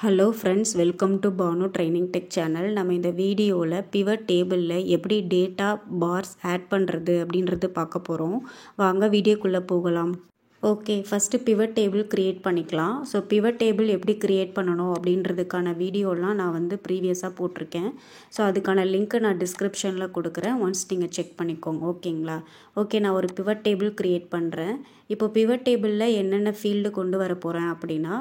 Hello friends, welcome to Banu training tech channel. நம்ம இந்த வீடியோவில் பிவட் டேபிளில் எப்படி டேட்டா பார்ஸ் ஆட் பண்ணுறது அப்படின்றது பார்க்க போகிறோம். வாங்க வீடியோக்குள்ளே போகலாம். Okay, first pivot table create பண்ணிக்கலாம். ஸோ பிவட் டேபிள் எப்படி க்ரியேட் பண்ணணும் அப்படின்றதுக்கான வீடியோலாம் நான் ப்ரீவியஸாக போட்டிருக்கேன். ஸோ அதுக்கான லிங்க்கை நான் டிஸ்கிரிப்ஷனில் கொடுக்குறேன். ஒன்ஸ் நீங்கள் செக் பண்ணிக்கோங்க. ஓகேங்களா? ஓகே, நான் ஒரு பிவட் டேபிள் க்ரியேட் பண்ணுறேன். இப்போ பிவட் டேபிளில் என்னென்ன ஃபீல்டு கொண்டு வர போகிறேன் அப்படின்னா,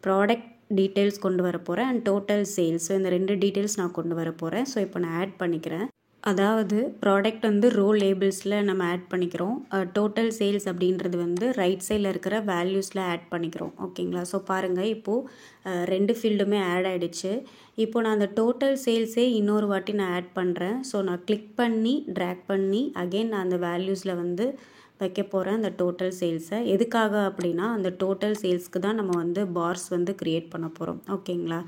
ப்ராடக்ட் டீட்டெயில்ஸ் கொண்டு வர போகிறேன் அண்ட் டோட்டல் சேல்ஸ். ஸோ இந்த 2 டீட்டெயில்ஸ் நான் கொண்டு வர போகிறேன். ஸோ இப்போ நான் ஆட் பண்ணிக்கிறேன். அதாவது ப்ராடக்ட் ரோ லேபிள்ஸில் நம்ம ஆட் பண்ணிக்கிறோம். டோட்டல் சேல்ஸ் அப்படின்றது ரைட் சைடில் இருக்கிற வேல்யூஸில் ஆட் பண்ணிக்கிறோம். ஓகேங்களா? ஸோ பாருங்கள், இப்போது 2 ஃபீல்டுமே ஆட் ஆகிடுச்சு. இப்போ நான் அந்த டோட்டல் சேல்ஸே இன்னொரு வாட்டி நான் ஆட் பண்ணுறேன். ஸோ நான் கிளிக் பண்ணி ட்ராக் பண்ணி அகெயின் நான் அந்த வேல்யூஸில் வைக்க போகிறேன் அந்த டோட்டல் சேல்ஸை. எதுக்காக அப்படின்னா, அந்த டோட்டல் சேல்ஸ்க்கு தான் நம்ம பார்ஸ் க்ரியேட் பண்ண போகிறோம். ஓகேங்களா?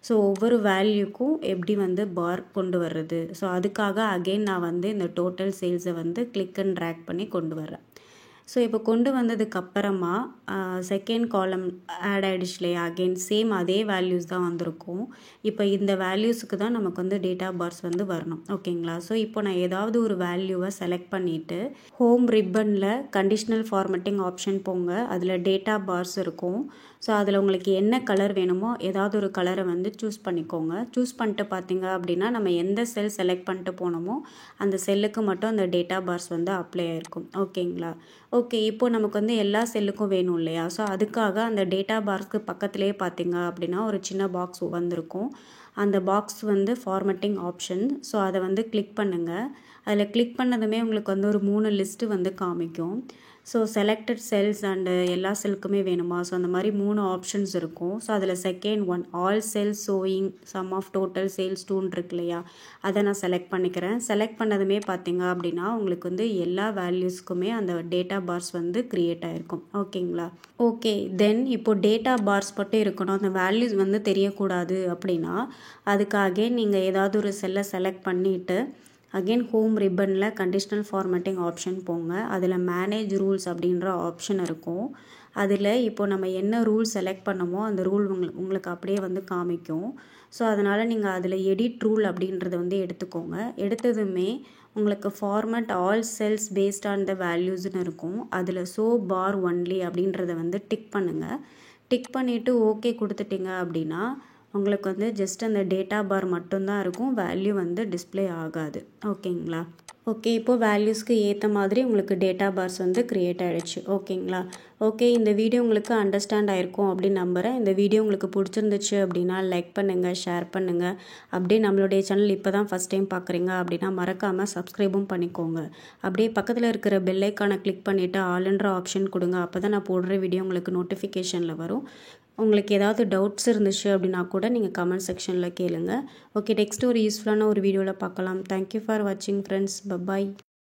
ஸோ ஒவ்வொரு வேல்யூக்கும் எப்படி பார் கொண்டு வர்றது, ஸோ அதுக்காக அகெயின் நான் இந்த டோட்டல் சேல்ஸை கிளிக் அண்ட் ட்ராக் பண்ணி கொண்டு வரேன். ஸோ இப்போ கொண்டு வந்ததுக்கப்புறமா செகண்ட் காலம் ஆட் ஆகிடுச்சு இல்லையா? அகெயின் சேம் அதே வேல்யூஸ் தான் வந்திருக்கும். இப்போ இந்த வேல்யூஸுக்கு தான் நமக்கு டேட்டா பார்ஸ் வரணும். ஓகேங்களா? ஸோ இப்போ நான் ஏதாவது ஒரு வேல்யூவை செலக்ட் பண்ணிவிட்டு ஹோம் ரிப்பனில் கண்டிஷ்னல் ஃபார்மேட்டிங் ஆப்ஷன் போங்க. அதில் டேட்டா பார்ஸ் இருக்கும். ஸோ அதில் உங்களுக்கு என்ன கலர் வேணுமோ ஏதாவது ஒரு கலரை சூஸ் பண்ணிக்கோங்க. சூஸ் பண்ணிட்டு பார்த்தீங்க அப்படின்னா, நம்ம எந்த செல் செலக்ட் பண்ணிட்டு போனோமோ அந்த செல்லுக்கு மட்டும் அந்த டேட்டா பார்ஸ் அப்ளை ஆகிருக்கும். ஓகேங்களா? ஓகே, இப்போது நமக்கு எல்லா செல்லுக்கும் வேணும் இல்லையா? ஸோ அதுக்காக அந்த டேட்டா பார்ஸ்க்கு பக்கத்துலேயே பார்த்தீங்க அப்படின்னா ஒரு சின்ன பாக்ஸ் வந்திருக்கும். அந்த பாக்ஸ் ஃபார்மேட்டிங் ஆப்ஷன். ஸோ அதை கிளிக் பண்ணுங்கள். அதில் கிளிக் பண்ணதுமே உங்களுக்கு ஒரு 3 லிஸ்ட்டு காமிக்கும். ஸோ செலக்டட் செல்ஸ் அண்டு எல்லா செல்லுக்குமே வேணுமா? ஸோ அந்த மாதிரி 3 ஆப்ஷன்ஸ் இருக்கும். ஸோ அதில் second one all cells showing sum of total sales 2 இருக்கு இல்லையா? அதை நான் செலக்ட் பண்ணிக்கிறேன். செலக்ட் பண்ணதுமே பார்த்தீங்க அப்படின்னா உங்களுக்கு எல்லா வேல்யூஸ்க்குமே அந்த டேட்டா பார்ஸ் க்ரியேட் ஆகிருக்கும். ஓகேங்களா? ஓகே, தென் இப்போது டேட்டா பார்ஸ் மட்டும் இருக்கணும், அந்த வேல்யூஸ் தெரியக்கூடாது அப்படின்னா, அதுக்காக நீங்கள் ஏதாவது ஒரு செல்லை செலக்ட் பண்ணிவிட்டு அகெயின் ஹோம் ரிப்பனில் கண்டிஷ்னல் ஃபார்மேட்டிங் ஆப்ஷன் போங்க. அதில் மேனேஜ் ரூல்ஸ் அப்படின்ற ஆப்ஷன் இருக்கும். அதில் இப்போது நம்ம என்ன ரூல் செலக்ட் பண்ணமோ அந்த ரூல் உங்களுக்கு அப்படியே காமிக்கும். ஸோ அதனால் நீங்கள் அதில் எடிட் ரூல் அப்படின்றத எடுத்துக்கோங்க. எடுத்ததுமே உங்களுக்கு format all cells paste on the வேல்யூஸ்னு இருக்கும். அதில் ஷோ பார் ஒன்லி அப்படின்றத டிக் பண்ணுங்கள். டிக் பண்ணிவிட்டு ஓகே கொடுத்துட்டிங்க அப்படின்னா உங்களுக்கு ஜஸ்ட் அந்த டேட்டா பார் மட்டும்தான் இருக்கும். வேல்யூ டிஸ்பிளே ஆகாது. ஓகேங்களா? ஓகே, இப்போது வேல்யூஸ்க்கு ஏற்ற மாதிரி உங்களுக்கு டேட்டா பார்ஸ் க்ரியேட் ஆகிடுச்சு. ஓகேங்களா? ஓகே, இந்த வீடியோ உங்களுக்கு அண்டர்ஸ்டாண்ட் ஆகிருக்கும் அப்படின்னு நம்புகிறேன். இந்த வீடியோ உங்களுக்கு பிடிச்சிருந்துச்சு அப்படின்னா லைக் பண்ணுங்கள், ஷேர் பண்ணுங்கள். அப்படியே நம்மளுடைய சேனல் இப்போ தான் ஃபஸ்ட் டைம் பார்க்குறீங்க அப்படின்னா மறக்காமல் சப்ஸ்கிரைபும் பண்ணிக்கோங்க. அப்படியே பக்கத்தில் இருக்கிற பெல் ஐக்கானை கிளிக் பண்ணிவிட்டு ஆல்ன்ற ஆப்ஷன் கொடுங்க. அப்போ தான் நான் போடுற வீடியோ உங்களுக்கு நோட்டிஃபிகேஷனில் வரும். உங்களுக்கு ஏதாவது டவுட்ஸ் இருந்துச்சு அப்படின்னா கூட நீங்கள் கமெண்ட் செக்ஷனில் கேளுங்க. ஓகே, நெக்ஸ்ட் ஒரு யூஸ்ஃபுல்லான ஒரு வீடியோவில் பார்க்கலாம். தேங்க்யூ ஃபார் வாட்சிங் ஃப்ரெண்ட்ஸ். பபாய்.